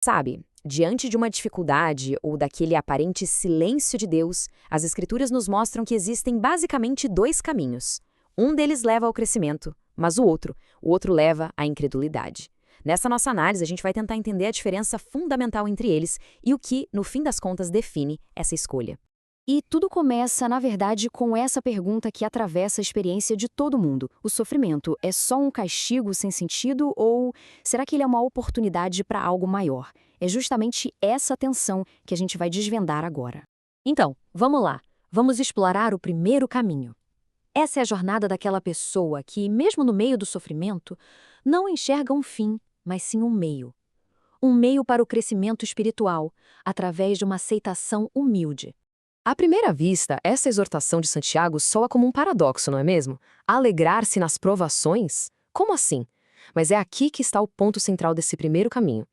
Sabe, diante de uma dificuldade ou daquele aparente silêncio de Deus, as Escrituras nos mostram que existem basicamente dois caminhos. Um deles leva ao crescimento, mas o outro leva à incredulidade. Nessa nossa análise, a gente vai tentar entender a diferença fundamental entre eles e o que, no fim das contas, define essa escolha. E tudo começa, na verdade, com essa pergunta que atravessa a experiência de todo mundo. O sofrimento é só um castigo sem sentido ou será que ele é uma oportunidade para algo maior? É justamente essa tensão que a gente vai desvendar agora. Então, vamos lá. Vamos explorar o primeiro caminho. Essa é a jornada daquela pessoa que, mesmo no meio do sofrimento, não enxerga um fim, mas sim um meio. Um meio para o crescimento espiritual, através de uma aceitação humilde. À primeira vista, essa exortação de Santiago soa como um paradoxo, não é mesmo? Alegrar-se nas provações? Como assim? Mas é aqui que está o ponto central desse primeiro caminho.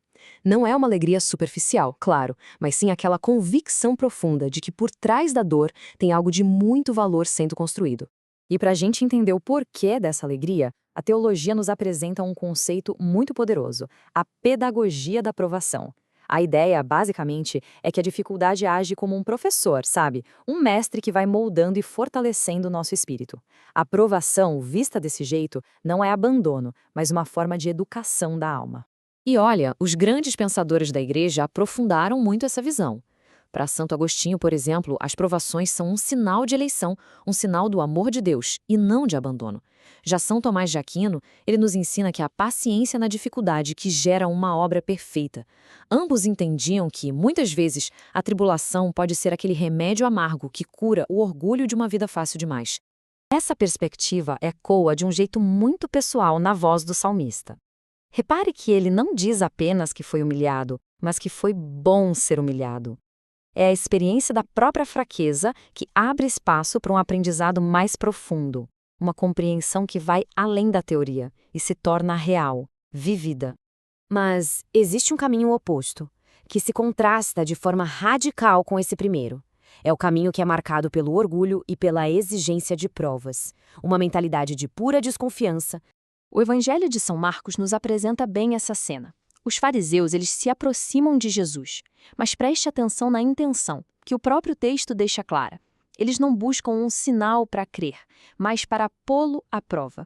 Não é uma alegria superficial, claro, mas sim aquela convicção profunda de que por trás da dor tem algo de muito valor sendo construído. E para a gente entender o porquê dessa alegria, a teologia nos apresenta um conceito muito poderoso, a pedagogia da provação. A ideia, basicamente, é que a dificuldade age como um professor, sabe? Um mestre que vai moldando e fortalecendo o nosso espírito. A provação, vista desse jeito, não é abandono, mas uma forma de educação da alma. E olha, os grandes pensadores da igreja aprofundaram muito essa visão. Para Santo Agostinho, por exemplo, as provações são um sinal de eleição, um sinal do amor de Deus, e não de abandono. Já São Tomás de Aquino, ele nos ensina que a paciência na dificuldade que gera uma obra perfeita. Ambos entendiam que, muitas vezes, a tribulação pode ser aquele remédio amargo que cura o orgulho de uma vida fácil demais. Essa perspectiva ecoa de um jeito muito pessoal na voz do salmista. Repare que ele não diz apenas que foi humilhado, mas que foi bom ser humilhado. É a experiência da própria fraqueza que abre espaço para um aprendizado mais profundo, uma compreensão que vai além da teoria e se torna real, vivida. Mas existe um caminho oposto, que se contrasta de forma radical com esse primeiro. É o caminho que é marcado pelo orgulho e pela exigência de provas, uma mentalidade de pura desconfiança. O Evangelho de São Marcos nos apresenta bem essa cena. Os fariseus, eles se aproximam de Jesus, mas preste atenção na intenção, que o próprio texto deixa clara. Eles não buscam um sinal para crer, mas para pô-lo à prova.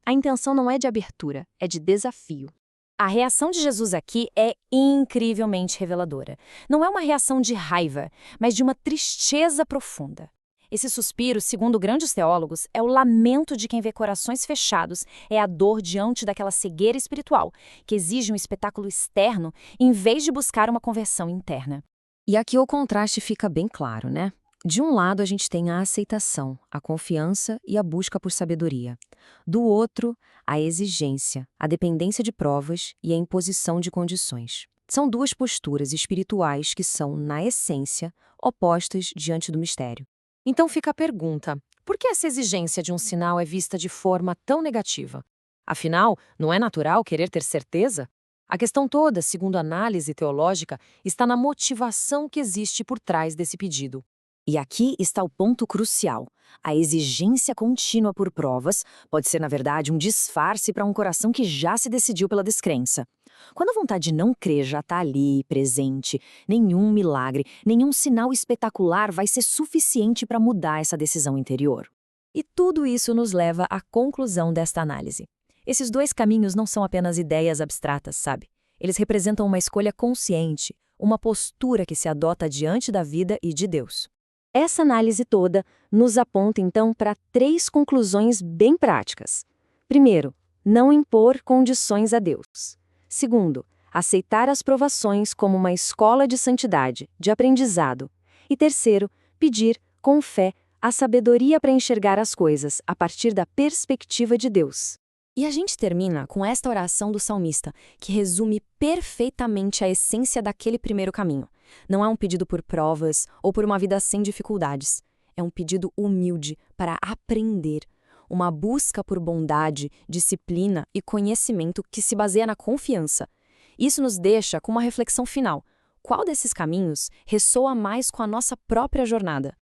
A intenção não é de abertura, é de desafio. A reação de Jesus aqui é incrivelmente reveladora. Não é uma reação de raiva, mas de uma tristeza profunda. Esse suspiro, segundo grandes teólogos, é o lamento de quem vê corações fechados, é a dor diante daquela cegueira espiritual, que exige um espetáculo externo em vez de buscar uma conversão interna. E aqui o contraste fica bem claro, né? De um lado, a gente tem a aceitação, a confiança e a busca por sabedoria. Do outro, a exigência, a dependência de provas e a imposição de condições. São duas posturas espirituais que são, na essência, opostas diante do mistério. Então fica a pergunta, por que essa exigência de um sinal é vista de forma tão negativa? Afinal, não é natural querer ter certeza? A questão toda, segundo a análise teológica, está na motivação que existe por trás desse pedido. E aqui está o ponto crucial. A exigência contínua por provas pode ser, na verdade, um disfarce para um coração que já se decidiu pela descrença. Quando a vontade de não crer já está ali, presente, nenhum milagre, nenhum sinal espetacular vai ser suficiente para mudar essa decisão interior. E tudo isso nos leva à conclusão desta análise. Esses dois caminhos não são apenas ideias abstratas, sabe? Eles representam uma escolha consciente, uma postura que se adota diante da vida e de Deus. Essa análise toda nos aponta, então, para 3 conclusões bem práticas. Primeiro, não impor condições a Deus. Segundo, aceitar as provações como uma escola de santidade, de aprendizado. E terceiro, pedir, com fé, a sabedoria para enxergar as coisas a partir da perspectiva de Deus. E a gente termina com esta oração do salmista, que resume perfeitamente a essência daquele primeiro caminho. Não é um pedido por provas ou por uma vida sem dificuldades. É um pedido humilde para aprender. Uma busca por bondade, disciplina e conhecimento que se baseia na confiança. Isso nos deixa com uma reflexão final. Qual desses caminhos ressoa mais com a nossa própria jornada?